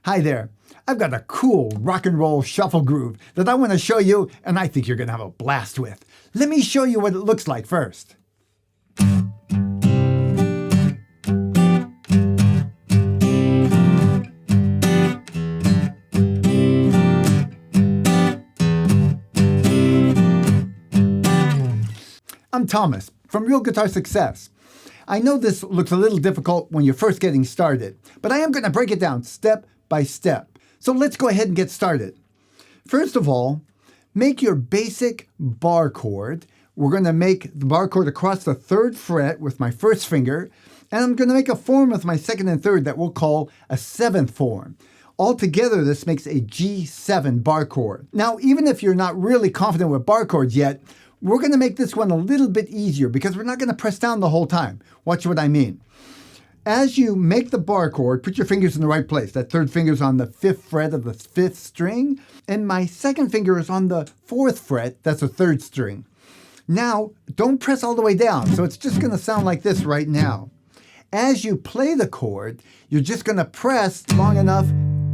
Hi there. I've got a cool rock and roll shuffle groove that I want to show you, and I think you're going to have a blast with. Let me show you what it looks like first. I'm Tomas from Real Guitar Success. I know this looks a little difficult when you're first getting started, but I am going to break it down step by step. So let's go ahead and get started. First of all, make your basic bar chord. We're going to make the bar chord across the 3rd fret with my 1st finger, and I'm going to make a form with my 2nd and 3rd that we'll call a 7th form. Altogether, this makes a G7 bar chord. Now, even if you're not really confident with bar chords yet, we're going to make this one a little bit easier because we're not going to press down the whole time. Watch what I mean. As you make the bar chord, put your fingers in the right place. That 3rd finger is on the 5th fret of the 5th string, and my 2nd finger is on the 4th fret. That's the 3rd string. Now, don't press all the way down, so it's just going to sound like this right now. As you play the chord, you're just going to press long enough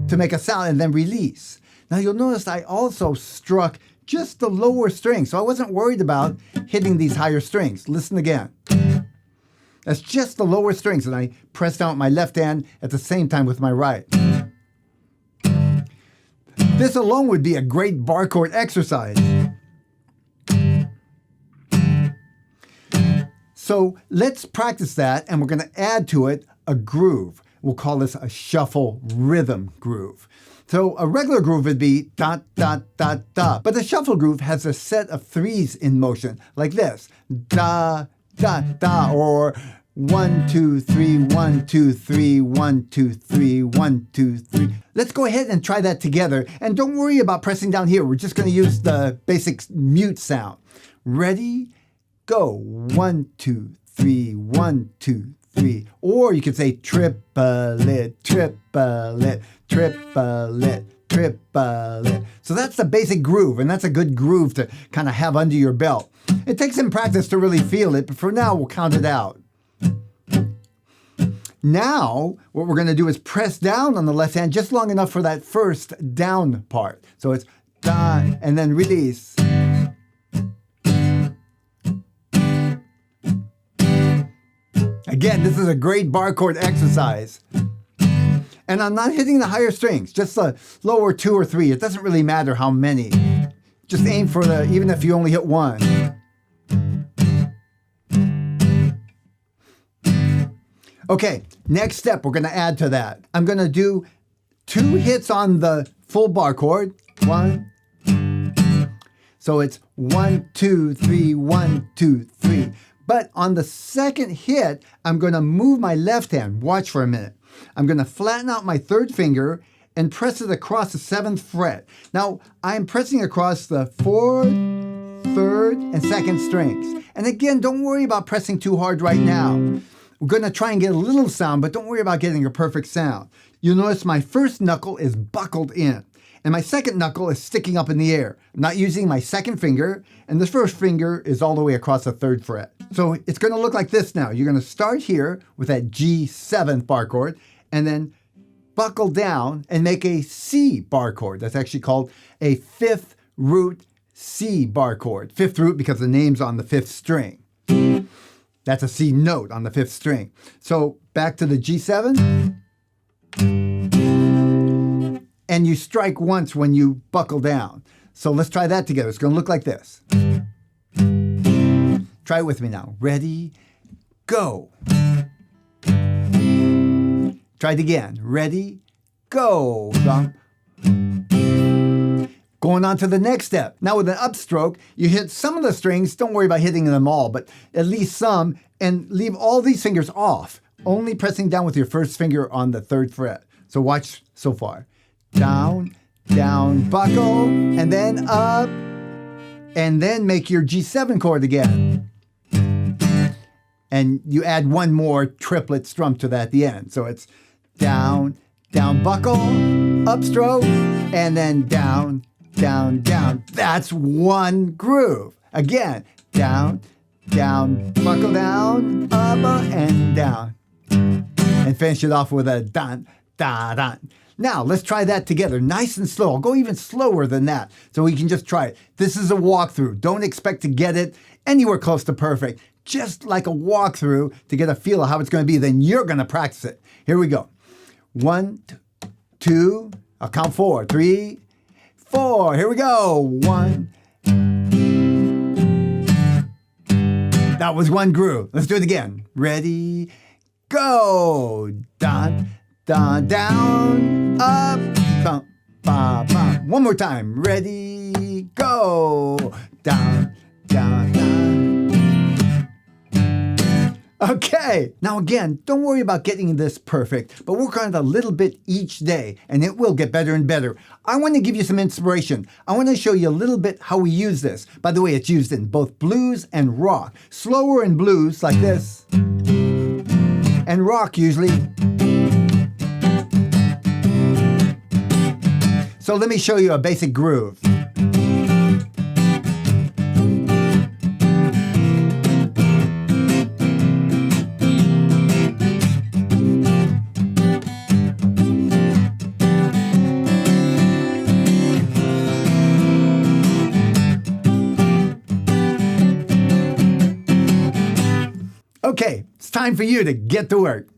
to make a sound and then release. Now, you'll notice I also struck just the lower string, so I wasn't worried about hitting these higher strings. Listen again. That's just the lower strings, and I pressed down with my left hand at the same time with my right. This alone would be a great bar chord exercise. So let's practice that, and we're going to add to it a groove. We'll call this a shuffle rhythm groove. So a regular groove would be da, da, da, da. But the shuffle groove has a set of 3s in motion, like this. Da, da, da, or 1, 2, 3, 1, 2, 3, 1, 2, 3, 1, 2, 3. Let's go ahead and try that together. And don't worry about pressing down here. We're just going to use the basic mute sound. Ready? Go. 1, 2, 3, 1, 2, 3. Or you could say triplet, triplet, triplet, triplet. So that's the basic groove, and that's a good groove to kind of have under your belt. It takes some practice to really feel it, but for now we'll count it out. Now, what we're going to do is press down on the left hand just long enough for that first down part. So it's da, and then release. Again, this is a great bar chord exercise. And I'm not hitting the higher strings, just the lower 2 or 3. It doesn't really matter how many. Just aim for the, even if you only hit 1. Okay, next step we're going to add to that. I'm going to do 2 hits on the full bar chord. 1. So it's 1, 2, 3, 1, 2, 3. But on the 2nd hit, I'm going to move my left hand. Watch for a minute. I'm going to flatten out my 3rd finger and press it across the 7th fret. Now, I'm pressing across the 4th, 3rd, and 2nd strings. And again, don't worry about pressing too hard right now. We're going to try and get a little sound, but don't worry about getting a perfect sound. You'll notice my 1st knuckle is buckled in, and my 2nd knuckle is sticking up in the air. I'm not using my 2nd finger, and the 1st finger is all the way across the 3rd fret. So it's going to look like this now. You're going to start here with that G7 bar chord, and then buckle down and make a C bar chord. That's actually called a 5th root C bar chord. 5th root because the name's on the 5th string. That's a C note on the 5th string. So back to the G7. And you strike once when you buckle down. So let's try that together. It's going to look like this. Try it with me now. Ready, go. Try it again. Ready, go. Going on to the next step. Now with an upstroke, you hit some of the strings. Don't worry about hitting them all, but at least some, and leave all these fingers off, only pressing down with your 1st finger on the 3rd fret. So watch so far. Down, down, buckle, and then up, and then make your G7 chord again. And you add 1 more triplet strum to that at the end. So it's down, down, buckle, upstroke, and then down, down, down. That's 1 groove. Again, down, down, buckle down, up, and down. And finish it off with a dun, da, dun. Now, let's try that together, nice and slow. I'll go even slower than that, so we can just try it. This is a walkthrough. Don't expect to get it anywhere close to perfect. Just like a walkthrough to get a feel of how it's going to be. Then you're going to practice it. Here we go. 1, 2, I'll count 4. 3, 4. Here we go. 1. That was one groove. Let's do it again. Ready, go. Down, down, down, up, bump, bump, bump. One more time. Ready, go. Down, down, down. Okay, now again, don't worry about getting this perfect, but work on it a little bit each day, and it will get better and better. I want to give you some inspiration. I want to show you a little bit how we use this. By the way, it's used in both blues and rock. Slower in blues, like this, and rock usually. So let me show you a basic groove. Okay, it's time for you to get to work.